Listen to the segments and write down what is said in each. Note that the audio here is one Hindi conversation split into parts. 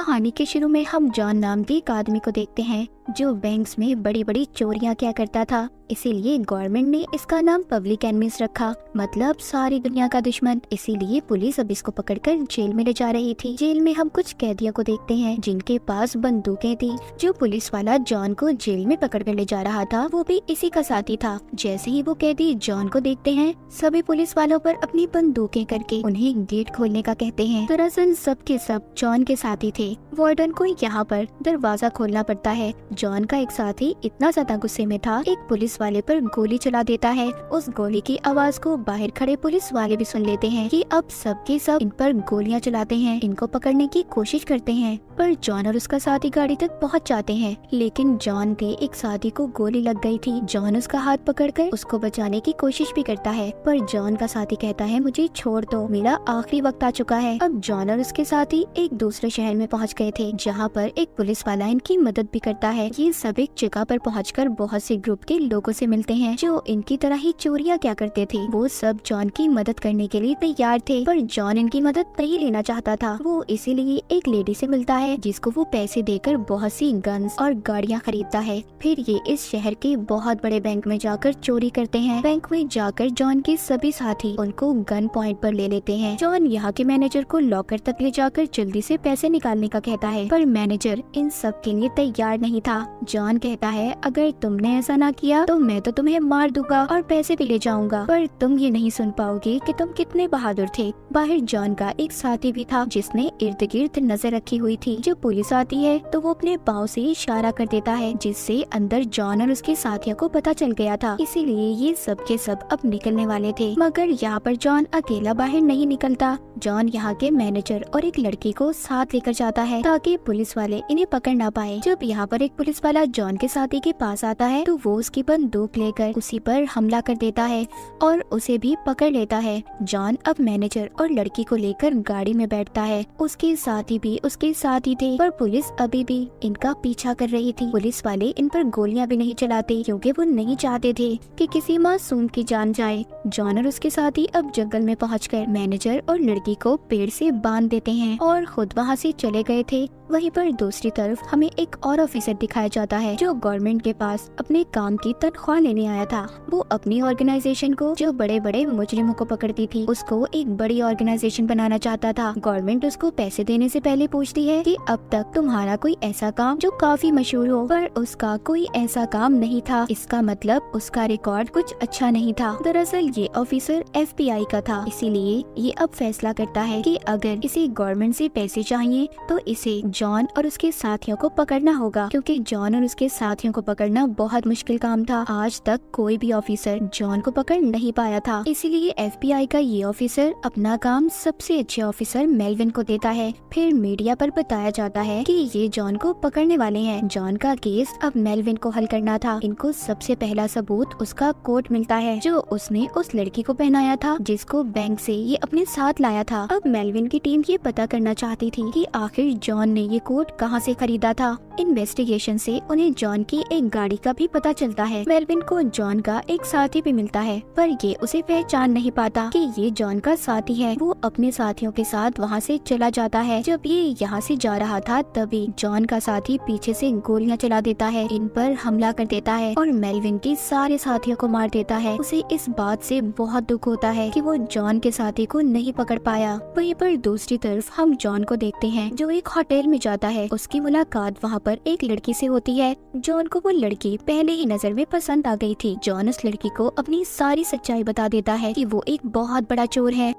कहानी के शुरू में हम जॉन नाम के एक आदमी को देखते हैं जो बैंक्स में बड़ी बड़ी चोरियां किया करता था। इसीलिए गवर्नमेंट ने इसका नाम पब्लिक एनिमीज रखा, मतलब सारी दुनिया का दुश्मन। इसीलिए पुलिस अब इसको पकड़कर जेल में ले जा रही थी। जेल में हम कुछ कैदियों को देखते हैं जिनके पास बंदूकें थी। जो पुलिस वाला जॉन को जेल में पकड़ कर ले जा रहा था वो भी इसी का साथी था। जैसे ही वो कैदी जॉन को देखते हैं सभी पुलिस वालों पर अपनी बंदूकें करके उन्हें गेट खोलने का कहते हैं। दरअसल सब के सब जॉन के साथी थे। वार्डन को यहाँ पर दरवाजा खोलना पड़ता है। जॉन का एक साथी इतना ज्यादा गुस्से में था, एक पुलिस वाले पर गोली चला देता है। उस गोली की आवाज को बाहर खड़े पुलिस वाले भी सुन लेते हैं कि अब सब के सब इन पर गोलियां चलाते हैं, इनको पकड़ने की कोशिश करते हैं। पर जॉन और उसका साथी गाड़ी तक पहुंच जाते हैं, लेकिन जॉन के एक साथी को गोली लग गई थी। जॉन उसका हाथ पकड़कर उसको बचाने की कोशिश भी करता है, पर जॉन का साथी कहता है मुझे छोड़ दो, मेरा आखिरी वक्त आ चुका है। अब जॉन और उसके साथी एक दूसरे शहर में पहुंच गए थे, जहां पर एक पुलिस वाला इनकी मदद भी करता है। ये सब एक जगह पर पहुंचकर बहुत से ग्रुप के लोगों से मिलते हैं जो इनकी तरह ही चोरियां क्या करते थे। वो सब जॉन की मदद करने के लिए तैयार थे, पर जॉन इनकी मदद नहीं लेना चाहता था। वो इसीलिए एक लेडी से मिलता है जिसको वो पैसे देकर बहुत सी गन्स और गाड़ियां खरीदता है। फिर ये इस शहर के बहुत बड़े बैंक में जाकर चोरी करते हैं। बैंक में जाकर जॉन के सभी साथी उनको गन पॉइंट पर ले लेते हैं। जॉन यहाँ के मैनेजर को लॉकर तक ले जाकर जल्दी से पैसे निकालने का कहता है, पर मैनेजर इन सब के लिए तैयार नहीं था। जॉन कहता है अगर तुमने ऐसा ना किया तो मैं तो तुम्हें मार दूंगा और पैसे भी ले जाऊंगा, पर तुम ये नहीं सुन पाओगे कि तुम कितने बहादुर थे। बाहर जॉन का एक साथी भी था जिसने इर्द गिर्द नजर रखी हुई थी। जब पुलिस आती है तो वो अपने पाँव से इशारा कर देता है, जिससे अंदर जॉन और उसके साथियों को पता चल गया था। इसीलिए ये सब के सब अब निकलने वाले थे, मगर यहाँ पर जॉन अकेला बाहर नहीं निकलता। जॉन यहाँ के मैनेजर और एक लड़की को साथ लेकर जाता है ताकि पुलिस वाले इन्हें पकड़ ना पाए। जब यहाँ पर एक पुलिस वाला जॉन के साथी के पास आता है तो वो उसकी बंदूक लेकर उसी पर हमला कर देता है और उसे भी पकड़ लेता है। जॉन अब मैनेजर और लड़की को लेकर गाड़ी में बैठता है। उसके साथी भी उसके साथ ही थे, पर पुलिस अभी भी इनका पीछा कर रही थी। पुलिस वाले इन पर गोलियां भी नहीं चलाते क्योंकि वो नहीं चाहते थे कि किसी मासूम की जान जाए। जॉन और उसके साथी अब जंगल में पहुंचकर मैनेजर और लड़की को पेड़ से बांध देते हैं और खुद वहां से चले गए थे। वहीं पर दूसरी तरफ हमें एक और ऑफिसर दिखाया जाता है जो गवर्नमेंट के पास अपने काम की तनख्वाह लेने आया था। वो अपनी ऑर्गेनाइजेशन को जो बड़े बड़े मुजरिमों को पकड़ती थी उसको एक बड़ी ऑर्गेनाइजेशन बनाना चाहता था। गवर्नमेंट उसको पैसे देने से पहले पूछती है कि अब तक तुम्हारा कोई ऐसा काम जो काफी मशहूर हो, पर उसका कोई ऐसा काम नहीं था। इसका मतलब उसका रिकॉर्ड कुछ अच्छा नहीं था। दरअसल ये ऑफिसर FBI का था, इसीलिए ये अब फैसला करता है कि अगर इसे गवर्नमेंट से पैसे चाहिए तो इसे जॉन और उसके साथियों को पकड़ना होगा, क्योंकि जॉन और उसके साथियों को पकड़ना बहुत मुश्किल काम था। आज तक कोई भी ऑफिसर जॉन को पकड़ नहीं पाया था। इसीलिए FBI का ये ऑफिसर अपना काम सबसे अच्छे ऑफिसर मेलविन को देता है। फिर मीडिया पर बताया जाता है कि ये जॉन को पकड़ने वाले हैं। जॉन का केस अब मेलविन को हल करना था। इनको सबसे पहला सबूत उसका कोट मिलता है जो उसने उस लड़की को पहनाया था जिसको बैंक से ये अपने साथ लाया था। अब मेलविन की टीम ये पता करना चाहती थी कि आखिर जॉन ने ये कोट कहां से खरीदा था। इन्वेस्टिगेशन से उन्हें जॉन की एक गाड़ी का भी पता चलता है। मेलविन को जॉन का एक साथी भी मिलता है, पर ये उसे पहचान नहीं पाता कि ये जॉन का साथी है। वो अपने साथियों के साथ वहाँ से चला जाता है। जब ये यहाँ से जा रहा था तभी जॉन का साथी पीछे से गोलियां चला देता है, इन पर हमला कर देता है और मेलविन के सारे साथियों को मार देता है। उसे इस बात से बहुत दुख होता है कि वो जॉन के साथी को नहीं पकड़ पाया। वहीं पर दूसरी तरफ हम जॉन को देखते हैं जो एक होटल में जाता है। उसकी मुलाकात वहाँ पर एक लड़की से होती है। जॉन को वो लड़की पहले ही नजर में पसंद आ गई थी। जॉन उस लड़की को अपनी सारी सच्चाई बता देता है कि वो एक बहुत बड़ा चोर है।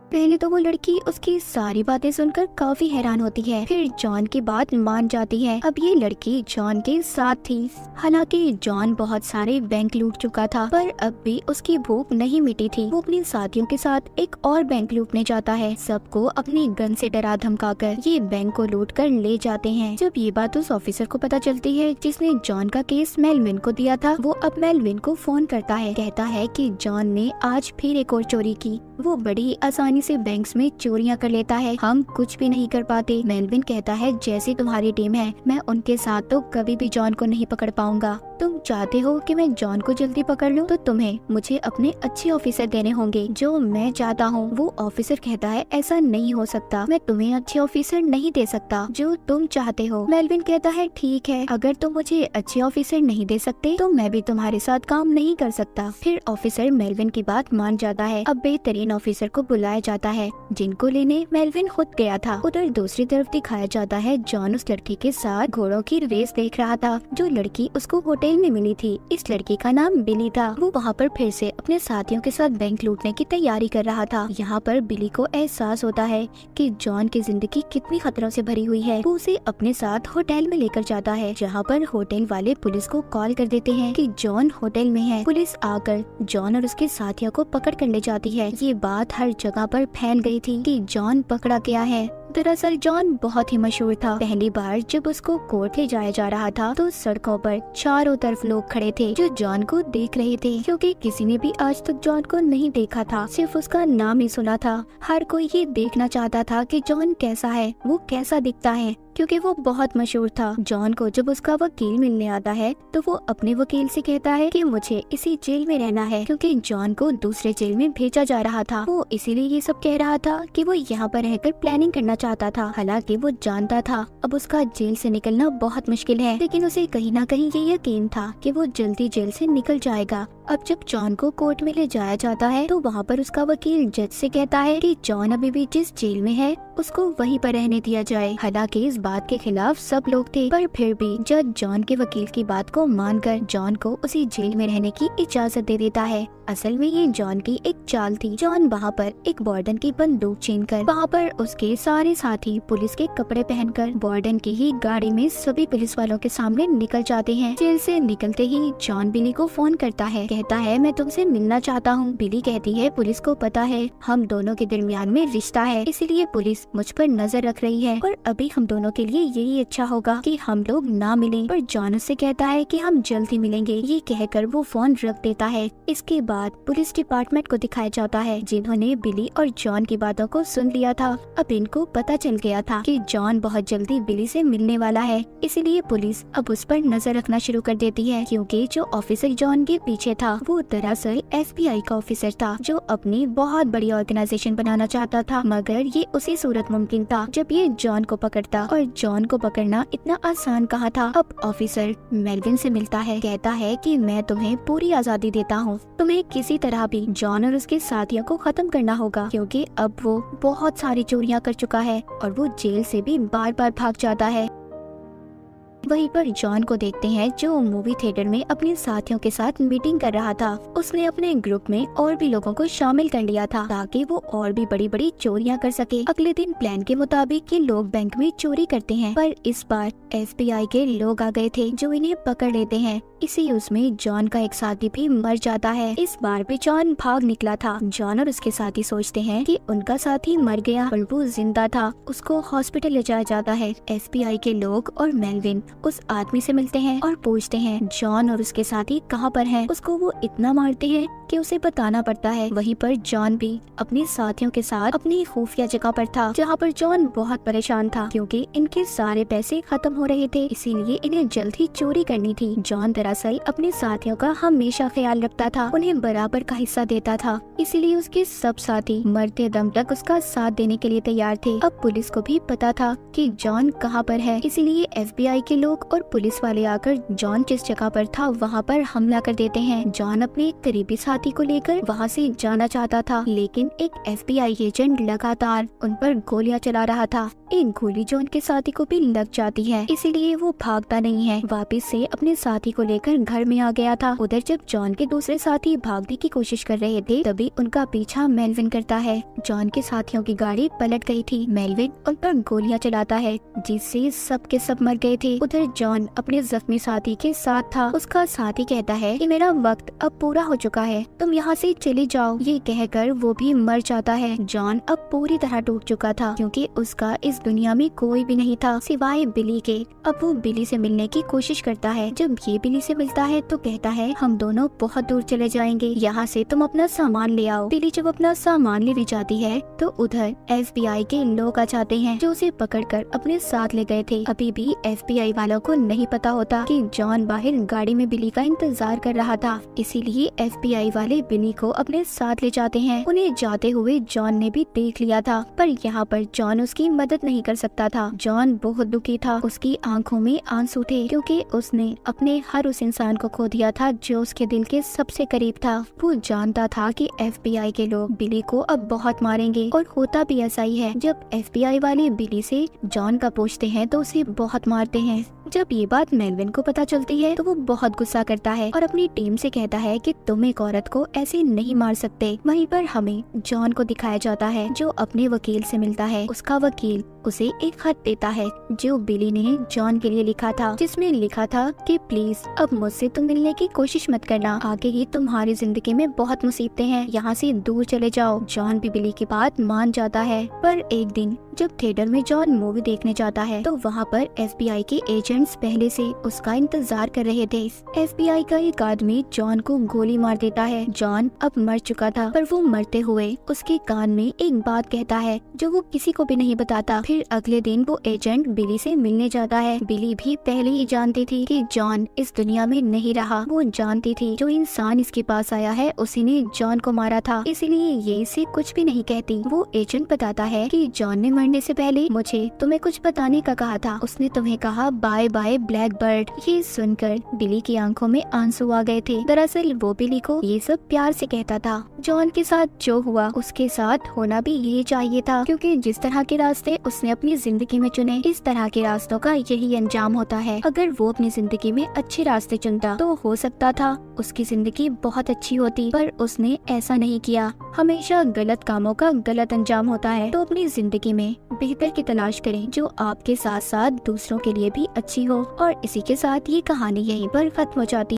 पहले तो वो लड़की उसकी सारी बातें सुनकर काफी हैरान होती है, फिर जॉन की बात मान जाती है। अब ये लड़की जॉन के साथ थी। हालांकि जॉन बहुत सारे बैंक लूट चुका था, पर अब भी उसकी भूख नहीं मिटी थी। वो अपने साथियों के साथ एक और बैंक लूटने जाता है। सबको अपनी गन से डरा धमकाकर ये बैंक को लूट कर ले जाते हैं। जब ये बात उस ऑफिसर को पता चलती है जिसने जॉन का केस मेलविन को दिया था, वो अब मेलविन को फोन करता है। कहता है कि जॉन ने आज फिर एक और चोरी की। वो बड़ी आसानी आसानी से बैंक्स में चोरियां कर लेता है, हम कुछ भी नहीं कर पाते। मेलविन कहता है जैसी तुम्हारी टीम है, मैं उनके साथ तो कभी भी जॉन को नहीं पकड़ पाऊंगा। तुम चाहते हो कि मैं जॉन को जल्दी पकड़ लूं, तो तुम्हें मुझे अपने अच्छे ऑफिसर देने होंगे जो मैं चाहता हूं। वो ऑफिसर कहता है ऐसा नहीं हो सकता, मैं तुम्हें अच्छे ऑफिसर नहीं दे सकता जो तुम चाहते हो। मेलविन कहता है ठीक है, अगर तुम मुझे अच्छे ऑफिसर नहीं दे सकते तो मैं भी तुम्हारे साथ काम नहीं कर सकता। फिर ऑफिसर मेलविन की बात मान जाता है। अब बेहतरीन ऑफिसर को बुलाया जाता है जिनको लेने मेलविन खुद गया था। उधर दूसरी तरफ दिखाया जाता है जॉन उस लड़की के साथ घोड़ों की रेस देख रहा था जो लड़की उसको होटल में मिली थी। इस लड़की का नाम बिली था। वो वहाँ पर फिर से अपने साथियों के साथ बैंक लूटने की तैयारी कर रहा था। यहाँ पर बिली को एहसास होता है कि जॉन की जिंदगी कितनी खतरों से भरी हुई है। वो उसे अपने साथ होटल में लेकर जाता है जहाँ पर होटल वाले पुलिस को कॉल कर देते हैं कि जॉन होटल में है। पुलिस आकर जॉन और उसके साथियों को पकड़ कर ले जाती है। ये बात हर जगह पर फैल गई थी कि जॉन पकड़ा गया है। दरअसल जॉन बहुत ही मशहूर था। पहली बार जब उसको कोर्ट ले जाया जा रहा था तो सड़कों पर चारों तरफ लोग खड़े थे जो जॉन को देख रहे थे, क्योंकि किसी ने भी आज तक जॉन को नहीं देखा था, सिर्फ उसका नाम ही सुना था। हर कोई ये देखना चाहता था कि जॉन कैसा है, वो कैसा दिखता है, क्योंकि वो बहुत मशहूर था। जॉन को जब उसका वकील मिलने आता है तो वो अपने वकील से कहता है कि मुझे इसी जेल में रहना है, क्योंकि जॉन को दूसरे जेल में भेजा जा रहा था। वो इसीलिए ये सब कह रहा था कि वो यहाँ पर रहकर प्लानिंग करना चाहता था। हालांकि वो जानता था अब उसका जेल से निकलना बहुत मुश्किल है, लेकिन उसे कहीं ना कहीं ये यकीन था कि वो जल्दी जेल से निकल जाएगा। अब जब जॉन को कोर्ट में ले जाया जाता है तो वहाँ पर उसका वकील जज से कहता है कि जॉन अभी भी जिस जेल में है उसको वहीं पर रहने दिया जाए। हालांकि इस बात के खिलाफ सब लोग थे, पर फिर भी जज जॉन के वकील की बात को मानकर जॉन को उसी जेल में रहने की इजाजत दे देता है। असल में ये जॉन की एक चाल थी। जॉन वहाँ पर एक वार्डन की बंदूक छीनकर वहाँ पर उसके सारे साथी पुलिस के कपड़े पहनकर वार्डन की ही गाड़ी में सभी पुलिस वालों के सामने निकल जाते हैं। जेल से निकलते ही जॉन बिली को फोन करता है, कहता है मैं तुमसे मिलना चाहता हूँ। बिली कहती है पुलिस को पता है हम दोनों के दरमियान में रिश्ता है, इसलिए पुलिस मुझ पर नजर रख रही है और अभी हम दोनों के लिए यही अच्छा होगा कि हम लोग ना मिलें। पर जॉन उससे कहता है कि हम जल्द ही मिलेंगे। ये कहकर वो फोन रख देता है। इसके बाद पुलिस डिपार्टमेंट को दिखाया जाता है जिन्होंने बिली और जॉन की बातों को सुन लिया था। अब इनको पता चल गया था कि जॉन बहुत जल्दी बिली से मिलने वाला है, इसलिए पुलिस अब उस पर नजर रखना शुरू कर देती है, क्योंकि जो ऑफिसर जॉन के पीछे था वो दरअसल FBI का ऑफिसर था जो अपनी बहुत बड़ी ऑर्गेनाइजेशन बनाना चाहता था। मगर ये उसी सूरत मुमकिन था जब ये जॉन को पकड़ता, और जॉन को पकड़ना इतना आसान कहाँ था। अब ऑफिसर मेलविन से मिलता है, कहता है कि मैं तुम्हें पूरी आजादी देता हूँ, तुम्हें किसी तरह भी जॉन और उसके साथियों को खत्म करना होगा, क्योंकि अब वो बहुत सारी चोरियां कर चुका है और वो जेल से भी बार बार भाग जाता है। वहीं पर जॉन को देखते हैं जो मूवी थिएटर में अपने साथियों के साथ मीटिंग कर रहा था। उसने अपने ग्रुप में और भी लोगों को शामिल कर लिया था ताकि वो और भी बड़ी बड़ी चोरियां कर सके। अगले दिन प्लान के मुताबिक ये लोग बैंक में चोरी करते हैं, पर इस बार FBI के लोग आ गए थे जो इन्हें पकड़ लेते हैं। इसी उसमें जॉन का एक साथी भी मर जाता है। इस बार भी जॉन भाग निकला था। जॉन और उसके साथी सोचते हैं कि उनका साथी मर गया पर वो जिंदा था। उसको हॉस्पिटल ले जाया जाता है। FBI के लोग और मेलविन उस आदमी से मिलते हैं और पूछते हैं जॉन और उसके साथी कहाँ पर हैं। उसको वो इतना मारते हैं कि उसे बताना पड़ता है। वहीं पर जॉन भी अपने साथियों के साथ अपनी खुफिया जगह पर था जहाँ पर जॉन बहुत परेशान था क्योंकि इनके सारे पैसे खत्म हो रहे थे, इसीलिए इन्हें जल्द ही चोरी करनी थी। जॉन दरअसल अपने साथियों का हमेशा ख्याल रखता था, उन्हें बराबर का हिस्सा देता था, इसीलिए उसके सब साथी मरते दम तक उसका साथ देने के लिए तैयार थे। अब पुलिस को भी पता था कि जॉन कहाँ पर है, इसीलिए FBI के लोग और पुलिस वाले आकर जॉन जिस जगह पर था वहाँ पर हमला कर देते हैं। जॉन अपने एक करीबी साथी को लेकर वहाँ से जाना चाहता था, लेकिन एक FBI एजेंट लगातार उन पर गोलियां चला रहा था। एक गोली जॉन के साथी को भी लग जाती है, इसीलिए वो भागता नहीं है, वापस से अपने साथी को लेकर घर में आ गया था। उधर जब जॉन के दूसरे साथी भागने की कोशिश कर रहे थे तभी उनका पीछा मेलविन करता है। जॉन के साथियों की गाड़ी पलट गई थी। मेलविन उन पर गोलियां चलाता है जिससे सब के सब मर गए थे। उधर पर जॉन अपने जख्मी साथी के साथ था। उसका साथी कहता है कि मेरा वक्त अब पूरा हो चुका है, तुम यहाँ से चले जाओ। ये कहकर वो भी मर जाता है। जॉन अब पूरी तरह टूट चुका था क्योंकि उसका इस दुनिया में कोई भी नहीं था सिवाय बिली के। अब वो बिली से मिलने की कोशिश करता है। जब ये बिली से मिलता है तो कहता है हम दोनों बहुत दूर चले जाएंगे, यहाँ से तुम अपना सामान ले आओ। बिली जब अपना सामान लेने जाती है तो उधर FBI के लोग आ जाते हैं जो उसे पकड़कर अपने साथ ले गए थे। अभी भी FBI वालों को नहीं पता होता कि जॉन बाहर गाड़ी में बिली का इंतजार कर रहा था, इसीलिए FBI वाले बिली को अपने साथ ले जाते हैं। उन्हें जाते हुए जॉन ने भी देख लिया था, पर यहाँ पर जॉन उसकी मदद नहीं कर सकता था। जॉन बहुत दुखी था, उसकी आंखों में आंसू थे क्योंकि उसने अपने हर उस इंसान को खो दिया था जो उसके दिल के सबसे करीब था। वो जानता था कि FBI के लोग बिली को अब बहुत मारेंगे और होता भी ऐसा ही है। जब FBI वाले बिली से जॉन का पूछते हैं तो उसे बहुत मारते हैं। जब ये बात मेलविन को पता चलती है तो वो बहुत गुस्सा करता है और अपनी टीम से कहता है कि तुम एक औरत को ऐसे नहीं मार सकते। वहीं पर हमें जॉन को दिखाया जाता है जो अपने वकील से मिलता है। उसका वकील उसे एक खत देता है जो बिली ने जॉन के लिए लिखा था, जिसमें लिखा था कि प्लीज अब मुझसे तुम मिलने की कोशिश मत करना, आगे ही तुम्हारी जिंदगी में बहुत मुसीबतें हैं, यहाँ से दूर चले जाओ। जॉन भी बिली की बात मान जाता है। पर एक दिन जब थिएटर में जॉन मूवी देखने जाता है तो वहाँ पर FBI के एजेंट्स पहले से उसका इंतजार कर रहे थे। FBI का एक आदमी जॉन को गोली मार देता है। जॉन अब मर चुका था, पर वो मरते हुए उसके कान में एक बात कहता है जो वो किसी को भी नहीं बताता। फिर अगले दिन वो एजेंट बिली से मिलने जाता है। बिली भी पहले ही जानती थी कि जॉन इस दुनिया में नहीं रहा। वो जानती थी जो इंसान इसके पास आया है उसी ने जॉन को मारा था, इसीलिए ये इसे कुछ भी नहीं कहती। वो एजेंट बताता है कि जॉन ने मरने से पहले मुझे तुम्हें कुछ बताने का कहा था, उसने तुम्हें कहा बाय बाय ब्लैक बर्ड। ये सुनकर बिली की आंखों में आंसू आ गए थे। दरअसल वो बिली को ये सब प्यार से कहता था। जॉन के साथ जो हुआ उसके साथ होना भी यही चाहिए था, क्योंकि जिस तरह के रास्ते उसने अपनी जिंदगी में चुने इस तरह के रास्तों का यही अंजाम होता है। अगर वो अपनी जिंदगी में अच्छे रास्ते चुनता तो हो सकता था उसकी जिंदगी बहुत अच्छी होती, पर उसने ऐसा नहीं किया। हमेशा गलत कामों का गलत अंजाम होता है। तो अपनी जिंदगी में बेहतर की तलाश करें जो आपके साथ साथ दूसरों के लिए भी अच्छी हो। और इसी के साथ ये कहानी यहीं पर खत्म हो जाती है।